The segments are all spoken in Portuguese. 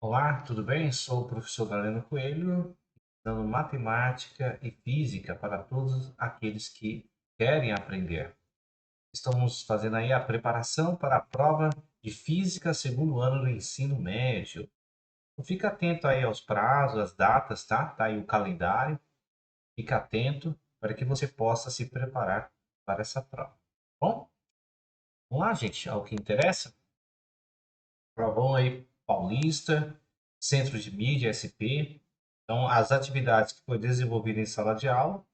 Olá, tudo bem? Sou o professor Galeno Coelho, dando matemática e física para todos aqueles que querem aprender. Estamos fazendo aí a preparação para a prova de física segundo ano do ensino médio. Então, fica atento aí aos prazos, às datas, tá? Tá aí o calendário. Fica atento para que você possa se preparar para essa prova. Bom, vamos lá, gente, ao que interessa. Provão aí paulista, Centro de Mídia, SP. Então, as atividades que foi desenvolvida em sala de aula,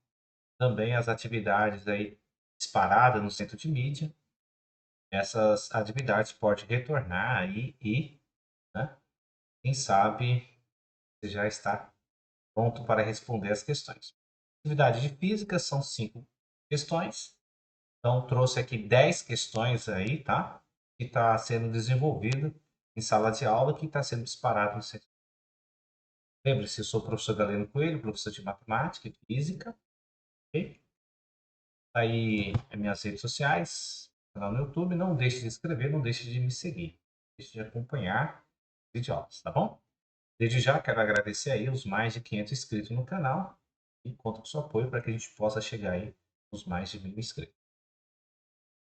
também as atividades aí disparadas no Centro de Mídia. Essas atividades pode retornar aí e, né, quem sabe, você já está pronto para responder as questões. Atividade de física são 5 questões. Então, trouxe aqui 10 questões aí, tá? Que está sendo desenvolvido em sala de aula, que está sendo disparado no Centro. Lembre-se, eu sou o professor Galeno Coelho, professor de matemática e física. Ok? Tá aí as minhas redes sociais, canal no YouTube. Não deixe de se inscrever, não deixe de me seguir. Não deixe de acompanhar os videoaulas, tá bom? Desde já quero agradecer aí os mais de 500 inscritos no canal e conto com seu apoio para que a gente possa chegar aí nos mais de 1000 inscritos.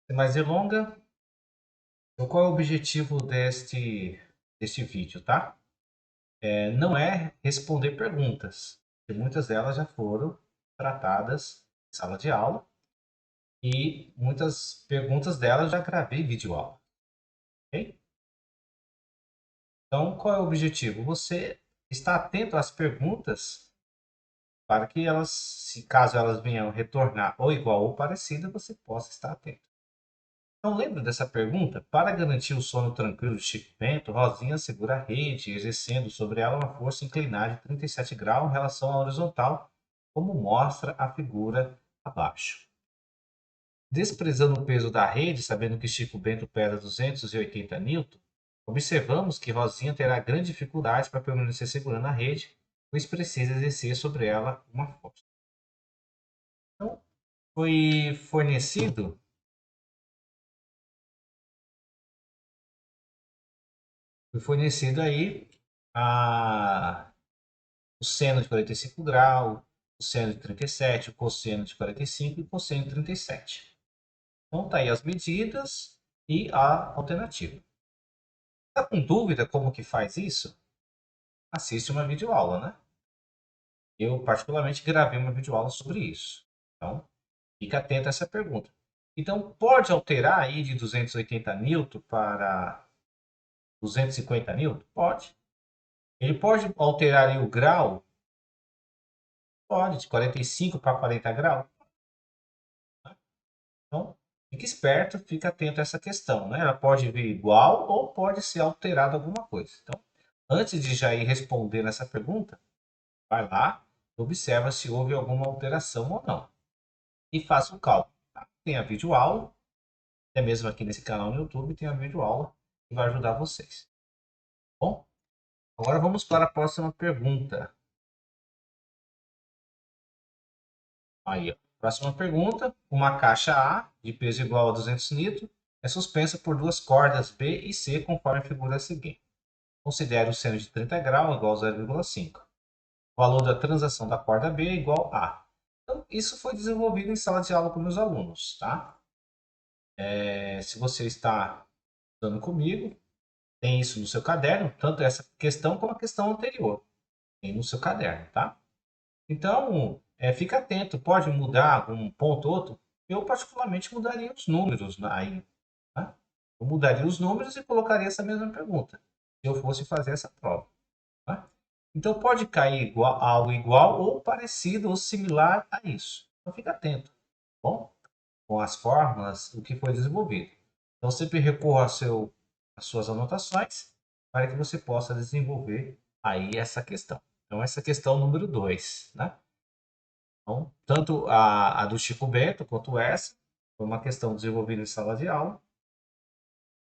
Sem mais delongas, então qual é o objetivo deste vídeo, tá? Não é responder perguntas, porque muitas delas já foram tratadas em sala de aula e muitas perguntas delas já gravei vídeo aula, ok? Então, qual é o objetivo? Você está atento às perguntas para que elas, se caso elas venham retornar ou igual ou parecida, você possa estar atento. Então, lembra dessa pergunta? Para garantir o sono tranquilo de Chico Bento, Rosinha segura a rede, exercendo sobre ela uma força inclinada de 37 graus em relação à horizontal, como mostra a figura abaixo. Desprezando o peso da rede, sabendo que Chico Bento pesa 280 newton, observamos que Rosinha terá grande dificuldade para permanecer segurando a rede, pois precisa exercer sobre ela uma força. Então, foi fornecido aí a o seno de 45 graus, o seno de 37, o cosseno de 45 e o cosseno de 37. Então tá aí as medidas e a alternativa. Tá com dúvida como que faz isso? Assiste uma videoaula, né? Eu particularmente gravei uma videoaula sobre isso. Então, fica atento a essa pergunta. Então, pode alterar aí de 280 newton para 250 newton? Pode. Ele pode alterar aí o grau? Pode, de 45 para 40 graus? Então, fique esperto, fique atento a essa questão, né? Ela pode vir igual ou pode ser alterada alguma coisa. Então, antes de já ir respondendo essa pergunta, vai lá, observa se houve alguma alteração ou não. E faça um cálculo. Tá? Tem a videoaula, até mesmo aqui nesse canal no YouTube, tem a videoaula que vai ajudar vocês. Bom, agora vamos para a próxima pergunta. Aí, ó. Próxima pergunta. Uma caixa A, de peso igual a 200 newton, é suspensa por duas cordas B e C, conforme a figura seguinte. Considere o seno de 30 graus igual a 0,5. O valor da transação da corda B é igual a. Então, isso foi desenvolvido em sala de aula com meus alunos, tá? Se você está estudando comigo, tem isso no seu caderno, tanto essa questão como a questão anterior. Tem no seu caderno, tá? Então, fica atento, pode mudar um ponto ou outro. Eu, particularmente, mudaria os números aí. Tá? Eu mudaria os números e colocaria essa mesma pergunta, se eu fosse fazer essa prova. Tá? Então, pode cair algo igual ou parecido ou similar a isso. Então, fica atento, tá bom? Com as fórmulas, o que foi desenvolvido. Então, sempre recorra às suas anotações para que você possa desenvolver aí essa questão. Então, essa questão número 2, né? Então, tanto a do Chico Bento quanto essa, foi uma questão desenvolvida em sala de aula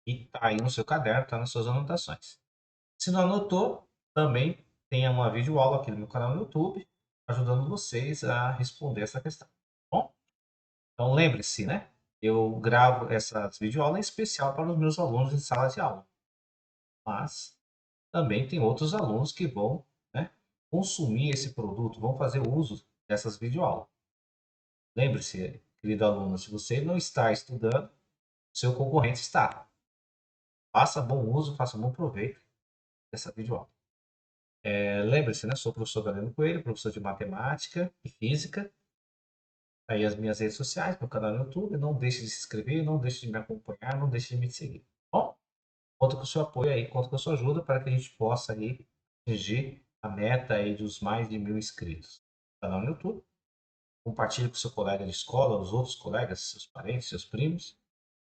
e está aí no seu caderno, está nas suas anotações. Se não anotou, também tem uma videoaula aqui no meu canal no YouTube, ajudando vocês a responder essa questão. Tá bom? Então, lembre-se, né? Eu gravo essas videoaulas em especial para os meus alunos em sala de aula. Mas também tem outros alunos que vão, né, consumir esse produto, vão fazer uso dessas videoaulas. Lembre-se, querido aluno, se você não está estudando, seu concorrente está. Faça bom uso, faça bom proveito dessa videoaula. Lembre-se, né? Sou o professor Galeno Coelho, professor de matemática e física. Aí as minhas redes sociais, meu canal no YouTube. Não deixe de se inscrever, não deixe de me acompanhar, não deixe de me seguir. Bom, conto com o seu apoio aí, conto com a sua ajuda para que a gente possa aí atingir a meta aí dos mais de 1.000 inscritos no canal no YouTube. Compartilhe com seu colega de escola, os outros colegas, seus parentes, seus primos.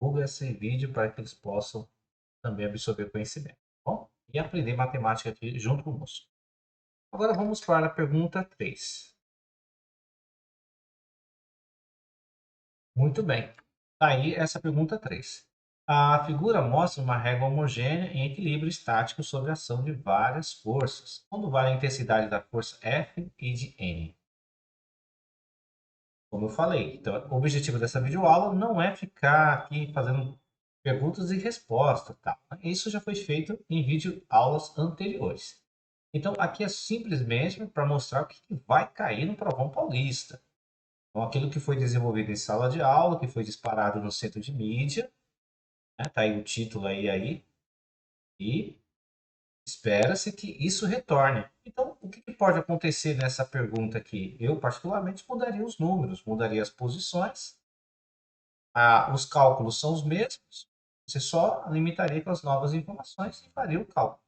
Divulgue esse vídeo para que eles possam também absorver conhecimento. Bom, e aprender matemática aqui junto conosco. Agora vamos para a pergunta 3. Muito bem. Tá aí essa pergunta 3. A figura mostra uma régua homogênea em equilíbrio estático sobre a ação de várias forças, quando vale a intensidade da força F e de N. Como eu falei, então, o objetivo dessa videoaula não é ficar aqui fazendo perguntas e respostas, tá? Isso já foi feito em videoaulas anteriores. Então, aqui é simplesmente para mostrar o que vai cair no Provão Paulista. Então, aquilo que foi desenvolvido em sala de aula, que foi disparado no centro de mídia, né? Tá aí o título aí, e espera-se que isso retorne. Então, o que pode acontecer nessa pergunta aqui? Eu, particularmente, mudaria os números, mudaria as posições. Os cálculos são os mesmos, você só limitaria com as novas informações e faria o cálculo.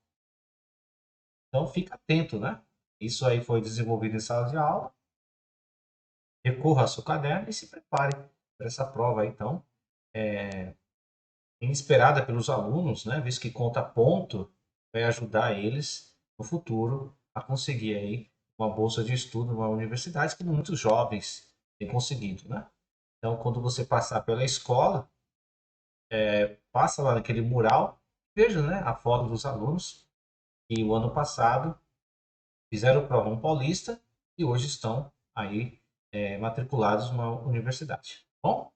Então, fica atento, né? Isso aí foi desenvolvido em sala de aula. Recorra ao seu caderno e se prepare para essa prova aí, então, inesperada pelos alunos, né? Visto que conta ponto, vai ajudar eles no futuro a conseguir aí uma bolsa de estudo numa universidade que muitos jovens têm conseguido, né? Então, quando você passar pela escola, passa lá naquele mural, veja, né, a foto dos alunos que o ano passado fizeram o Provão Paulista e hoje estão aí matriculados numa universidade. Bom,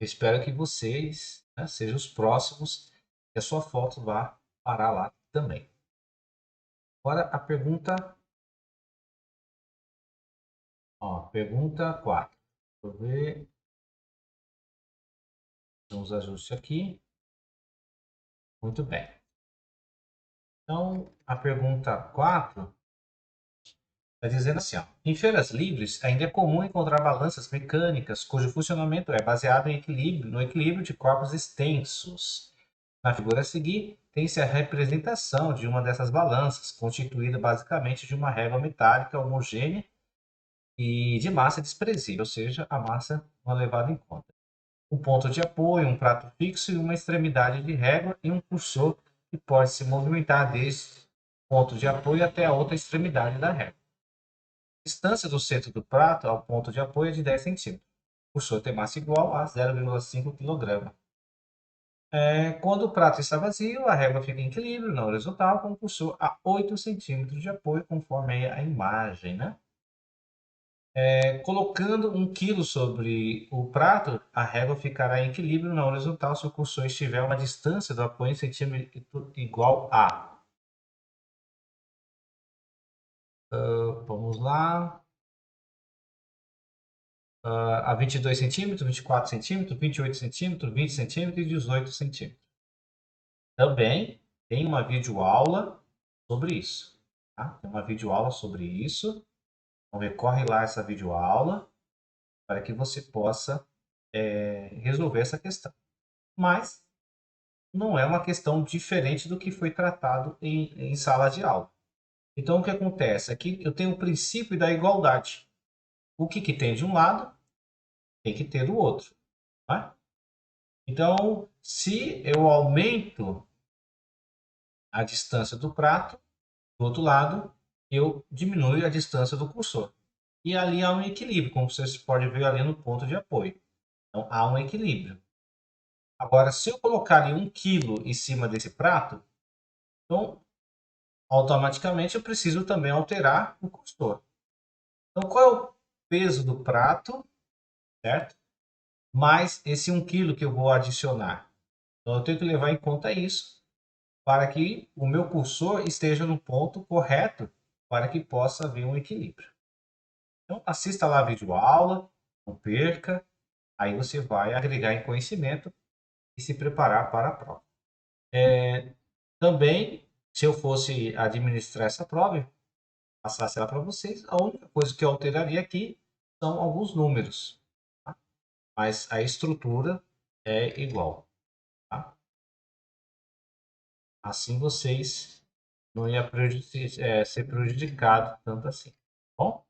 eu espero que vocês, né, sejam os próximos que a sua foto vá parar lá também. Agora a pergunta 4. Deixa eu ver. Vamos ajustes aqui. Muito bem. Então, a pergunta 4 está dizendo assim, ó, em feiras livres ainda é comum encontrar balanças mecânicas cujo funcionamento é baseado no equilíbrio de corpos extensos. Na figura a seguir, tem-se a representação de uma dessas balanças, constituída basicamente de uma régua metálica homogênea e de massa desprezível, ou seja, a massa não é levada em conta. Um ponto de apoio, um prato fixo e uma extremidade de régua e um cursor que pode se movimentar desde o ponto de apoio até a outra extremidade da régua. A distância do centro do prato ao ponto de apoio é de 10 cm. O cursor tem massa igual a 0,5 kg. Quando o prato está vazio, a régua fica em equilíbrio na horizontal com o cursor a 8 cm de apoio, conforme a imagem, né? Colocando 1 kg sobre o prato, a régua ficará em equilíbrio na horizontal se o cursor estiver a uma distância do apoio em centímetro igual a. Vamos lá. A 22 centímetros, 24 centímetros, 28 centímetros, 20 centímetros e 18 centímetros. Também tem uma videoaula sobre isso. Tá? Tem uma videoaula sobre isso. Então, recorre lá essa videoaula para que você possa resolver essa questão. Mas não é uma questão diferente do que foi tratado em sala de aula. Então, o que acontece? Aqui eu tenho o princípio da igualdade. O que tem de um lado, tem que ter do outro. Tá? Então, se eu aumento a distância do prato, do outro lado, eu diminuo a distância do cursor. E ali há um equilíbrio, como vocês podem ver ali no ponto de apoio. Então, há um equilíbrio. Agora, se eu colocar ali 1 kg em cima desse prato, então, automaticamente eu preciso também alterar o cursor. Então, qual é o peso do prato, certo? Mais esse 1 kg que eu vou adicionar. Então, eu tenho que levar em conta isso para que o meu cursor esteja no ponto correto para que possa haver um equilíbrio. Então, assista lá a videoaula, não perca, aí você vai agregar em conhecimento e se preparar para a prova. Também, se eu fosse administrar essa prova e passasse ela para vocês, a única coisa que eu alteraria aqui são alguns números, tá? Mas a estrutura é igual. Tá? Assim vocês não iam ser prejudicados tanto assim. Tá bom?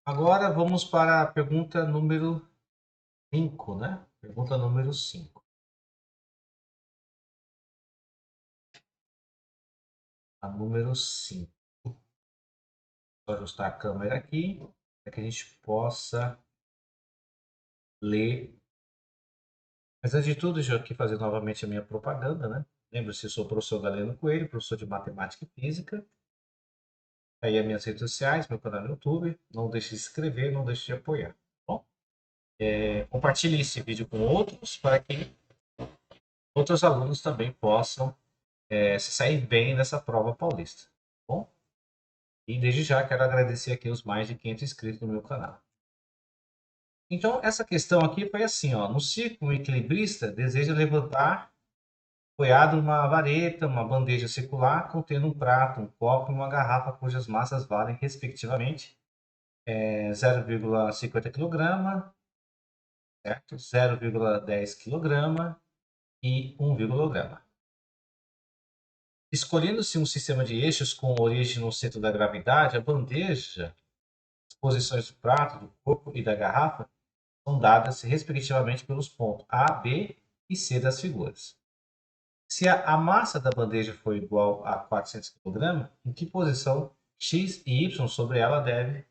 Agora vamos para a pergunta número 5, né? Pergunta número 5. A número 5. Vou ajustar a câmera aqui para que a gente possa ler. Mas antes de tudo, deixa eu aqui fazer novamente a minha propaganda, né? Lembre-se, eu sou o professor Galeno Coelho, professor de Matemática e Física. Aí as minhas redes sociais, meu canal no YouTube. Não deixe de se inscrever, não deixe de apoiar. Tá bom? Compartilhe esse vídeo com outros para que outros alunos também possam se sair bem nessa prova paulista. Tá bom? E desde já quero agradecer aqui os mais de 500 inscritos no meu canal. Então, essa questão aqui foi assim, ó. No círculo, o equilibrista deseja levantar apoiado numa vareta, uma bandeja circular contendo um prato, um copo e uma garrafa cujas massas valem, respectivamente, 0,50 kg, certo? 0,10 kg e 1 kg. Escolhendo-se um sistema de eixos com origem no centro da gravidade, a bandeja, as posições do prato, do corpo e da garrafa são dadas respectivamente pelos pontos A, B e C das figuras. Se a massa da bandeja for igual a 400 kg, em que posição X e Y sobre ela deve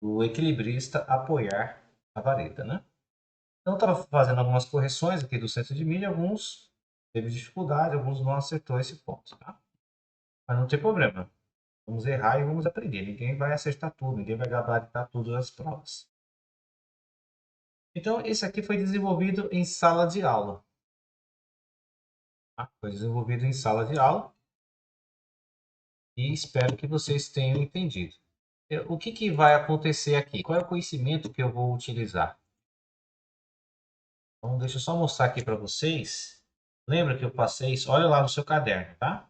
o equilibrista apoiar a vareta, né? Então, estava fazendo algumas correções aqui do centro de milha, alguns teve dificuldade, alguns não acertou esse ponto, tá? Mas não tem problema. Vamos errar e vamos aprender. Ninguém vai acertar tudo, ninguém vai gabaritar tudo nas provas. Então, esse aqui foi desenvolvido em sala de aula. Tá? Foi desenvolvido em sala de aula e espero que vocês tenham entendido. O que vai acontecer aqui? Qual é o conhecimento que eu vou utilizar? Então, deixa eu só mostrar aqui para vocês. Lembra que eu passei isso? Olha lá no seu caderno, tá?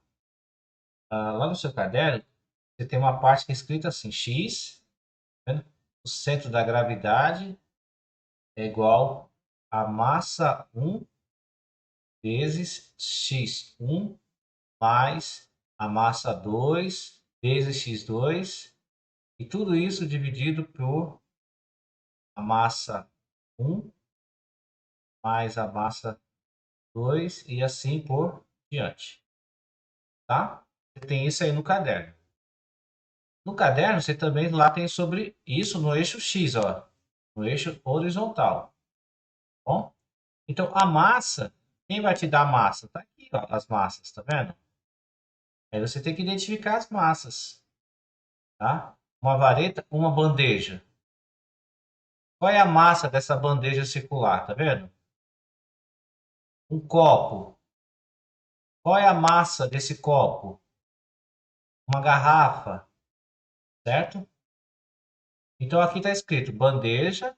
Lá no seu caderno, você tem uma parte que é escrita assim, X, tá vendo? O centro da gravidade é igual a massa 1 vezes x1 mais a massa 2 vezes x2 e tudo isso dividido por a massa 1 mais a massa 2 e assim por diante, tá? Você tem isso aí no caderno. No caderno você também lá tem sobre isso no eixo X, ó, no eixo horizontal, tá bom? Então a massa, quem vai te dar a massa? Tá aqui, ó, as massas, tá vendo? Aí você tem que identificar as massas, tá? Uma vareta, uma bandeja. Qual é a massa dessa bandeja circular, tá vendo? Um copo. Qual é a massa desse copo? Uma garrafa, certo? Então aqui está escrito bandeja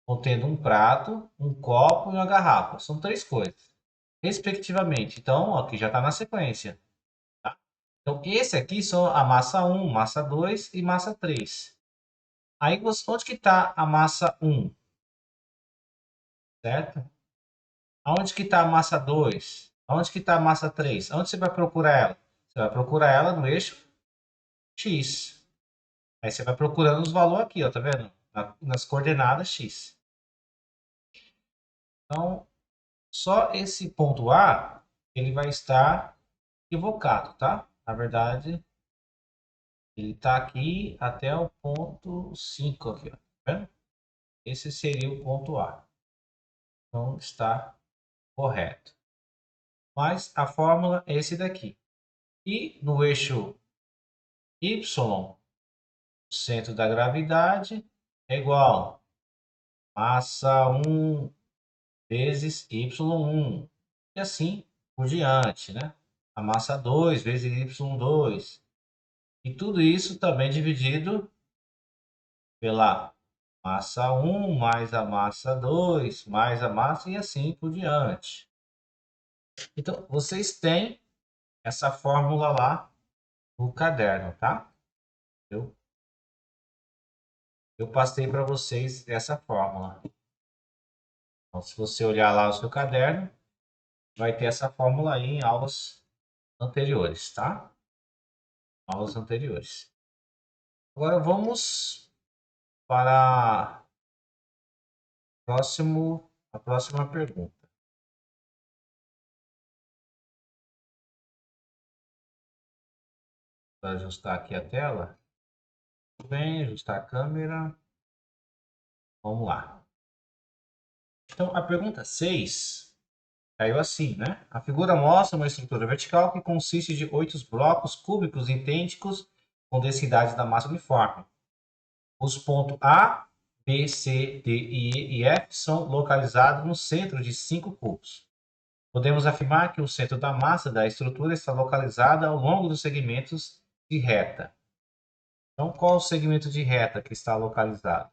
contendo um prato, um copo e uma garrafa. São três coisas, respectivamente. Então, aqui já está na sequência. Tá? Então, esse aqui são a massa 1, massa 2 e massa 3. Aí, onde que está a massa 1? Certo? Aonde que está a massa 2? Aonde que está a massa 3? Aonde você vai procurar ela? Você vai procurar ela no eixo X. Aí você vai procurando os valores aqui, ó, tá vendo? Nas coordenadas X. Então, só esse ponto A, ele vai estar equivocado, tá? Na verdade, ele está aqui até o ponto 5 aqui, ó, tá vendo? Esse seria o ponto A. Então, está correto. Mas a fórmula é esse daqui. E no eixo Y, o centro da gravidade é igual massa 1 vezes Y1. E assim por diante, né? A massa 2 vezes Y2. E tudo isso também dividido pela massa 1 mais a massa 2 mais a massa e assim por diante. Então, vocês têm essa fórmula lá no caderno, tá? Eu, eu passei para vocês essa fórmula. Então, se você olhar lá o seu caderno, vai ter essa fórmula aí em aulas anteriores, tá? Aulas anteriores. Agora vamos para a próxima pergunta. Para ajustar aqui a tela. Tudo bem, ajustar a câmera. Vamos lá. Então, a pergunta 6 caiu assim, né? A figura mostra uma estrutura vertical que consiste de 8 blocos cúbicos idênticos com densidades da massa uniforme. Os pontos A, B, C, D, E e F são localizados no centro de 5 cubos. Podemos afirmar que o centro da massa da estrutura está localizado ao longo dos segmentos de reta. Então, qual o segmento de reta que está localizado?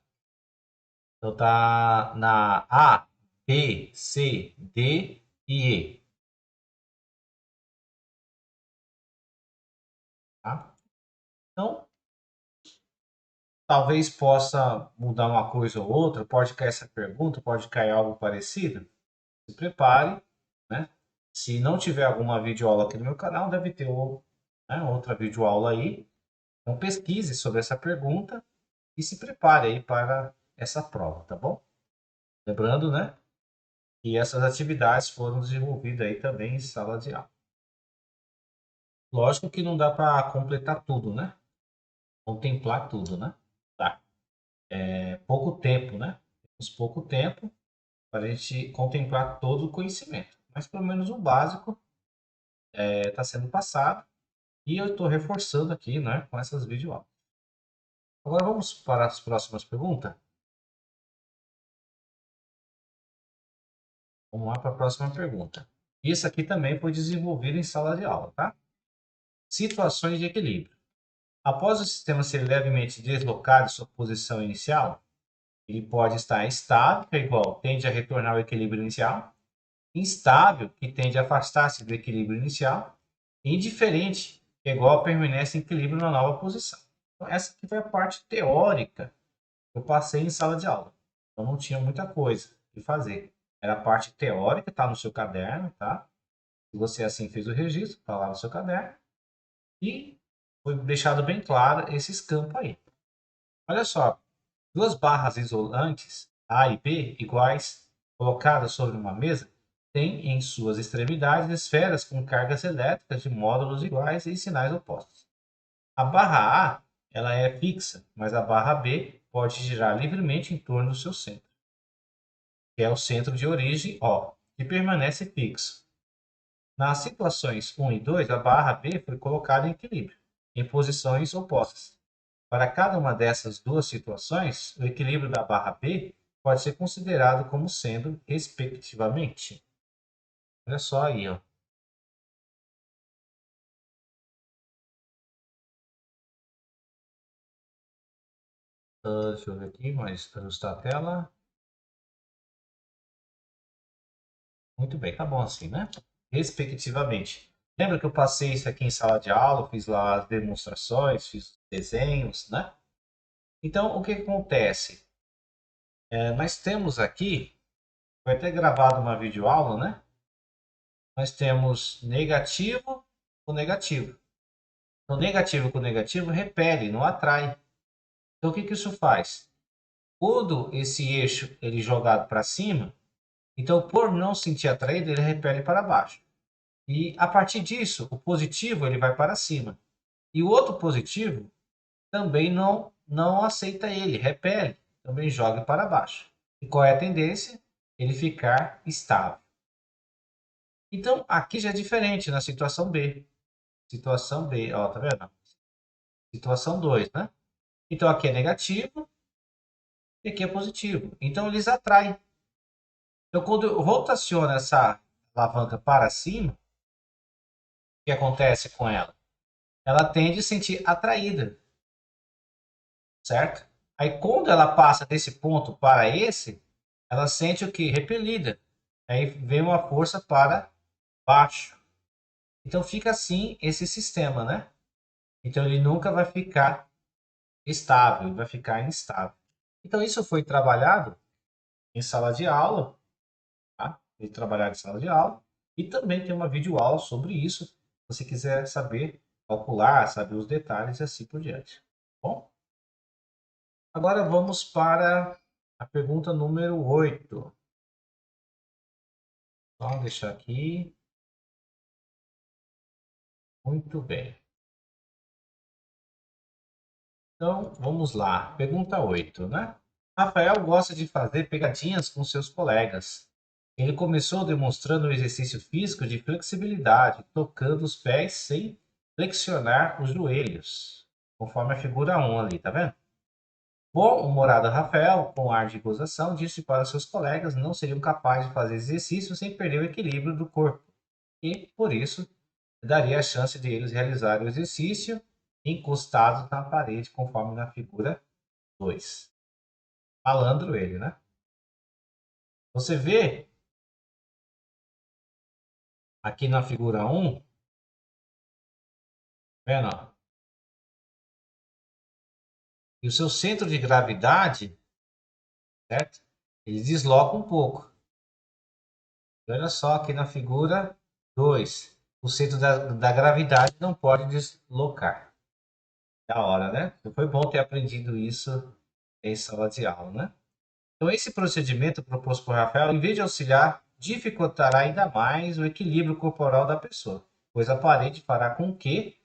Então, está na A, B, C, D e E. Tá? Então, talvez possa mudar uma coisa ou outra, pode cair essa pergunta, pode cair algo parecido. Se prepare, né? Se não tiver alguma videoaula aqui no meu canal, deve ter outra videoaula aí. Então pesquise sobre essa pergunta e se prepare aí para essa prova, tá bom? Lembrando, né, que essas atividades foram desenvolvidas aí também em sala de aula. Lógico que não dá para completar tudo, né? Contemplar tudo, né? Tá. É pouco tempo, né? Temos pouco tempo para a gente contemplar todo o conhecimento. Mas pelo menos o básico está sendo passado e eu estou reforçando aqui, né, com essas videoaulas. Agora vamos para as próximas perguntas. Vamos lá para a próxima pergunta. Isso aqui também foi desenvolvido em sala de aula, tá? Situações de equilíbrio. Após o sistema ser levemente deslocado de sua posição inicial, ele pode estar estável, que é igual, tende a retornar ao equilíbrio inicial, instável, que tende a afastar-se do equilíbrio inicial, e indiferente, que é igual, permanece em equilíbrio na nova posição. Então, essa aqui foi a parte teórica que eu passei em sala de aula. Eu não tinha muita coisa que fazer. Era a parte teórica, está no seu caderno, tá? Se você assim fez o registro, está lá no seu caderno. E foi deixado bem claro esses campos aí. Olha só, duas barras isolantes, A e B, iguais, colocadas sobre uma mesa, têm em suas extremidades esferas com cargas elétricas de módulos iguais e sinais opostos. A barra A ela é fixa, mas a barra B pode girar livremente em torno do seu centro, que é o centro de origem O, que permanece fixo. Nas situações 1 e 2, a barra B foi colocada em equilíbrio, em posições opostas. Para cada uma dessas duas situações, o equilíbrio da barra B pode ser considerado como sendo respectivamente. Olha só aí, ó. Deixa eu ver aqui, mas ajustar a tela. Muito bem, tá bom assim, né? Respectivamente. Lembra que eu passei isso aqui em sala de aula, fiz lá as demonstrações, fiz desenhos, né? Então, o que acontece? Nós temos aqui, foi até gravado uma videoaula, né? Nós temos negativo com negativo. Então, negativo com negativo repele, não atrai. Então, o que isso faz? Quando esse eixo ele é jogado para cima, então, por não sentir atraído, ele repele para baixo. E a partir disso, o positivo ele vai para cima. E o outro positivo também não aceita ele, repele, também joga para baixo. E qual é a tendência? Ele ficar estável. Então, aqui já é diferente na situação B. Situação B, ó, tá vendo? Situação 2, né? Então, aqui é negativo, e aqui é positivo. Então eles atraem. Então quando eu rotaciono essa alavanca para cima, o que acontece com ela? Ela tende a se sentir atraída, certo? Aí quando ela passa desse ponto para esse, ela sente o que? Repelida. Aí vem uma força para baixo. Então fica assim esse sistema, né? Então ele nunca vai ficar estável, ele vai ficar instável. Então isso foi trabalhado em sala de aula, tá? Foi trabalhado em sala de aula e também tem uma videoaula sobre isso, se você quiser saber calcular, saber os detalhes e assim por diante. Bom, agora vamos para a pergunta número 8. Vamos deixar aqui. Muito bem. Então, vamos lá. Pergunta 8, né? Rafael gosta de fazer pegadinhas com seus colegas. Ele começou demonstrando um exercício físico de flexibilidade, tocando os pés sem flexionar os joelhos, conforme a figura 1 ali, tá vendo? Bom-humorado Rafael, com ar de gozação, disse para seus colegas não seriam capazes de fazer exercício sem perder o equilíbrio do corpo e, por isso, daria a chance de eles realizarem o exercício encostados na parede, conforme na figura 2. Malandro ele, né? Você vê aqui na figura 1, vendo? Ó, e o seu centro de gravidade, certo? Ele desloca um pouco. Olha só aqui na figura 2. O centro da gravidade não pode deslocar. Da hora, né? Foi bom ter aprendido isso em sala de aula, né? Então, esse procedimento proposto por Rafael, em vez de auxiliar, dificultará ainda mais o equilíbrio corporal da pessoa, pois a parede fará com que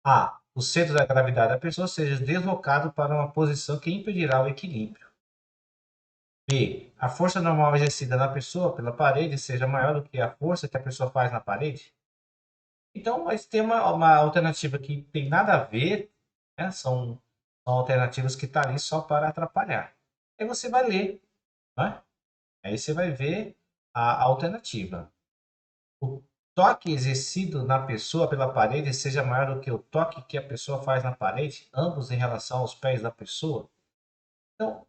A. O centro da gravidade da pessoa seja deslocado para uma posição que impedirá o equilíbrio. B. A força normal exercida na pessoa pela parede seja maior do que a força que a pessoa faz na parede. Então, mas tem uma alternativa que tem nada a ver, né? São alternativas que estão ali só para atrapalhar. Aí você vai ler, né? Aí você vai ver a alternativa. O toque exercido na pessoa pela parede seja maior do que o toque que a pessoa faz na parede, ambos em relação aos pés da pessoa. Então,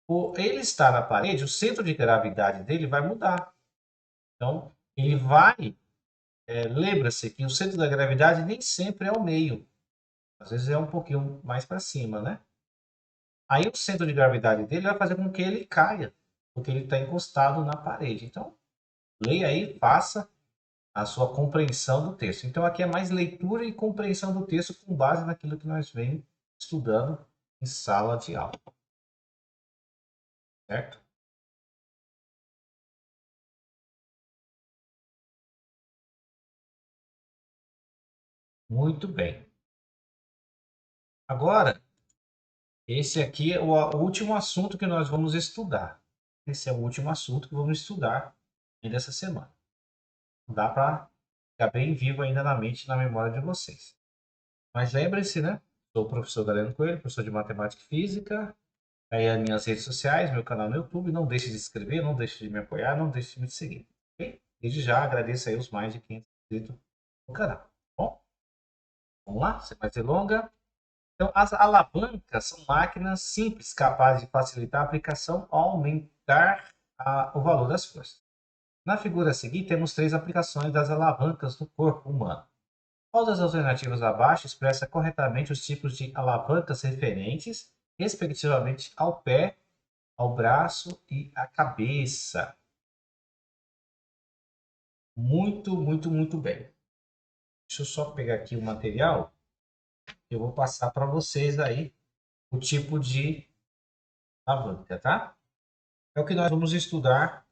por ele estar na parede, o centro de gravidade dele vai mudar. Então, ele vai. Lembra-se que o centro da gravidade nem sempre é o meio. Às vezes é um pouquinho mais para cima, né? Aí o centro de gravidade dele vai fazer com que ele caia, porque ele está encostado na parede. Então, leia aí, faça a sua compreensão do texto. Então, aqui é mais leitura e compreensão do texto com base naquilo que nós vem estudando em sala de aula. Certo? Muito bem. Agora, esse aqui é o último assunto que nós vamos estudar. Esse é o último assunto que vamos estudar ainda essa semana. Dá para ficar bem vivo ainda na mente e na memória de vocês. Mas lembre-se, né? Sou o professor Galeno Coelho, professor de Matemática e Física. Aí as minhas redes sociais, meu canal no YouTube. Não deixe de se inscrever, não deixe de me apoiar, não deixe de me seguir. Ok? Desde já agradeço aí os mais de 500 inscritos no canal. Tá bom, vamos lá, sem mais delongas. Então, as alavancas são máquinas simples capazes de facilitar a aplicação ou aumentar o valor das forças. Na figura a seguir, temos três aplicações das alavancas no corpo humano. Qual das alternativas abaixo expressa corretamente os tipos de alavancas referentes, respectivamente, ao pé, ao braço e à cabeça? Muito, muito, muito bem. Deixa eu só pegar aqui o material. Eu vou passar para vocês aí o tipo de alavanca, tá? É o que nós vamos estudar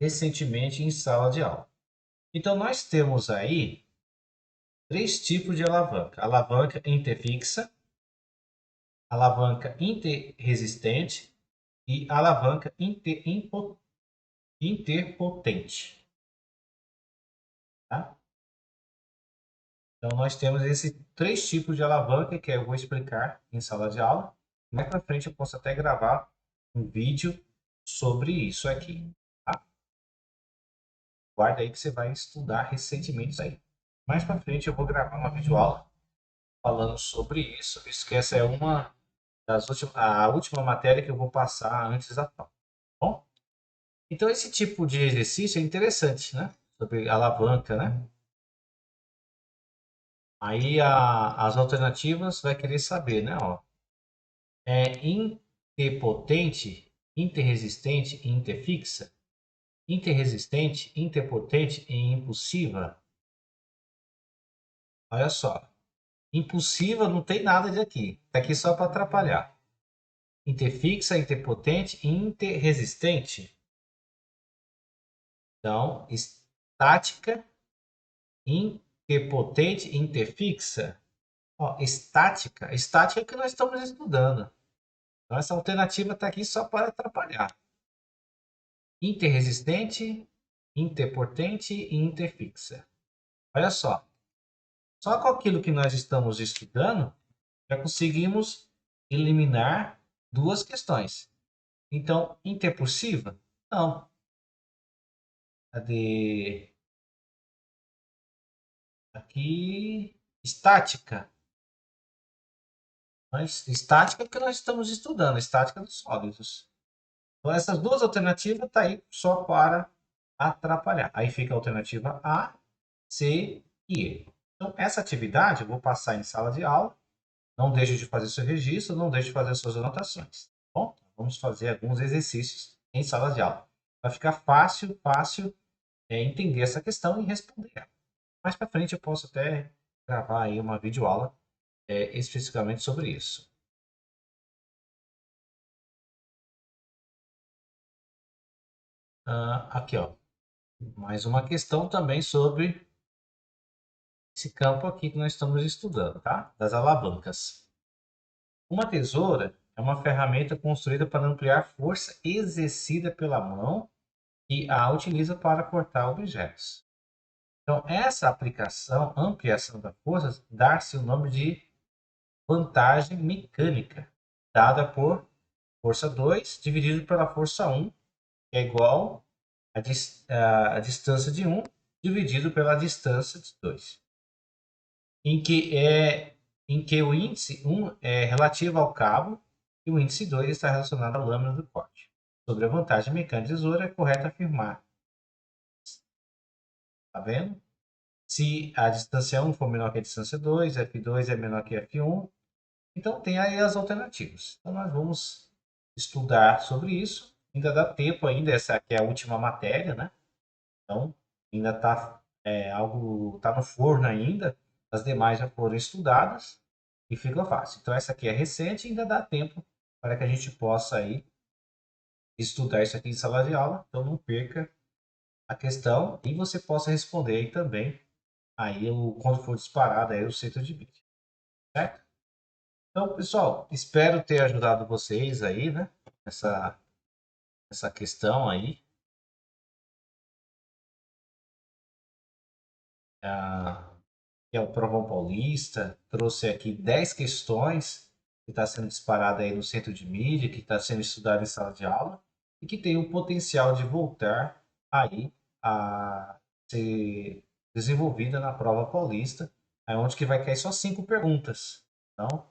recentemente em sala de aula. Então, nós temos aí três tipos de alavanca: alavanca interfixa, alavanca interresistente e alavanca interpotente. Tá? Então, nós temos esses três tipos de alavanca que eu vou explicar em sala de aula. Mais para frente eu posso até gravar um vídeo sobre isso aqui, tá? Guarda aí que você vai estudar recentemente isso aí. Mais para frente eu vou gravar uma videoaula falando sobre isso, visto que essa é uma das a última matéria que eu vou passar antes da prova, tá bom? Então esse tipo de exercício é interessante, né? Sobre alavanca, né? Aí as alternativas vai querer saber, né? Ó, é interpotente, interresistente e interfixa? Interresistente, interpotente e impulsiva? Olha só. Impulsiva não tem nada de aqui. Está aqui só para atrapalhar. Interfixa, interpotente e interresistente. Então, estática, interpotente e interfixa. Ó, estática. Estática é o que nós estamos estudando. Então, essa alternativa está aqui só para atrapalhar. Interresistente, interpotente e interfixa. Olha só. Só com aquilo que nós estamos estudando, já conseguimos eliminar duas questões. Então, interpulsiva? Não. Cadê? Aqui, estática. Mas estática é porque nós estamos estudando, estática dos sólidos. Então, essas duas alternativas estão aí só para atrapalhar. Aí fica a alternativa A, C e E. Então, essa atividade eu vou passar em sala de aula. Não deixe de fazer seu registro, não deixe de fazer suas anotações. Tá bom? Vamos fazer alguns exercícios em sala de aula. Vai ficar fácil entender essa questão e responder. Mais para frente eu posso até gravar aí uma videoaula especificamente sobre isso. Aqui, ó, mais uma questão também sobre esse campo aqui que nós estamos estudando, tá? Das alavancas. Uma tesoura é uma ferramenta construída para ampliar força exercida pela mão e a utiliza para cortar objetos. Então, essa aplicação, ampliação da força, dá-se o nome de vantagem mecânica, dada por força 2 dividido pela força 1, que é igual a distância de 1 dividido pela distância de 2. Em que o índice 1 é relativo ao cabo e o índice 2 está relacionado à lâmina do corte. Sobre a vantagem mecânica de tesoura, é correto afirmar. Tá vendo? Se a distância 1 for menor que a distância 2, F2 é menor que F1. Então, tem aí as alternativas. Então, nós vamos estudar sobre isso. Ainda dá tempo ainda, essa aqui é a última matéria, né? Então, ainda está algo, está no forno ainda. As demais já foram estudadas e fica fácil. Então, essa aqui é recente e ainda dá tempo para que a gente possa aí estudar isso aqui em sala de aula. Então, não perca a questão e você possa responder aí também aí quando for disparado aí o centro de vídeo, certo? Então, pessoal, espero ter ajudado vocês aí, né? Essa questão aí. Que é o Provão Paulista, trouxe aqui 10 questões que está sendo disparada aí no centro de mídia, que está sendo estudada em sala de aula e que tem o potencial de voltar aí a ser desenvolvida na prova paulista, onde que vai cair só 5 perguntas. Então,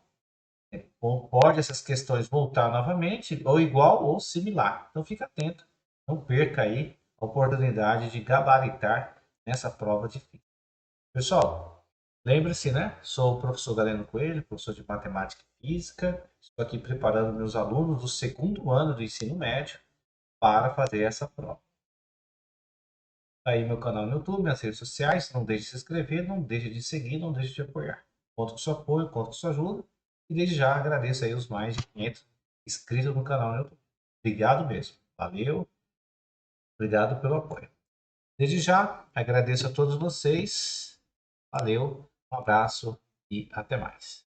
pode essas questões voltar novamente, ou igual ou similar. Então, fica atento, não perca aí a oportunidade de gabaritar nessa prova difícil. Pessoal, lembre-se, né? Sou o professor Galeno Coelho, professor de Matemática e Física. Estou aqui preparando meus alunos do segundo ano do ensino médio para fazer essa prova. Tá aí meu canal no YouTube, minhas redes sociais. Não deixe de se inscrever, não deixe de seguir, não deixe de apoiar. Conto com seu apoio, conto com sua ajuda. E desde já agradeço aí os mais de 500 inscritos no canal no YouTube. Obrigado mesmo. Valeu. Obrigado pelo apoio. Desde já, agradeço a todos vocês. Valeu, um abraço e até mais.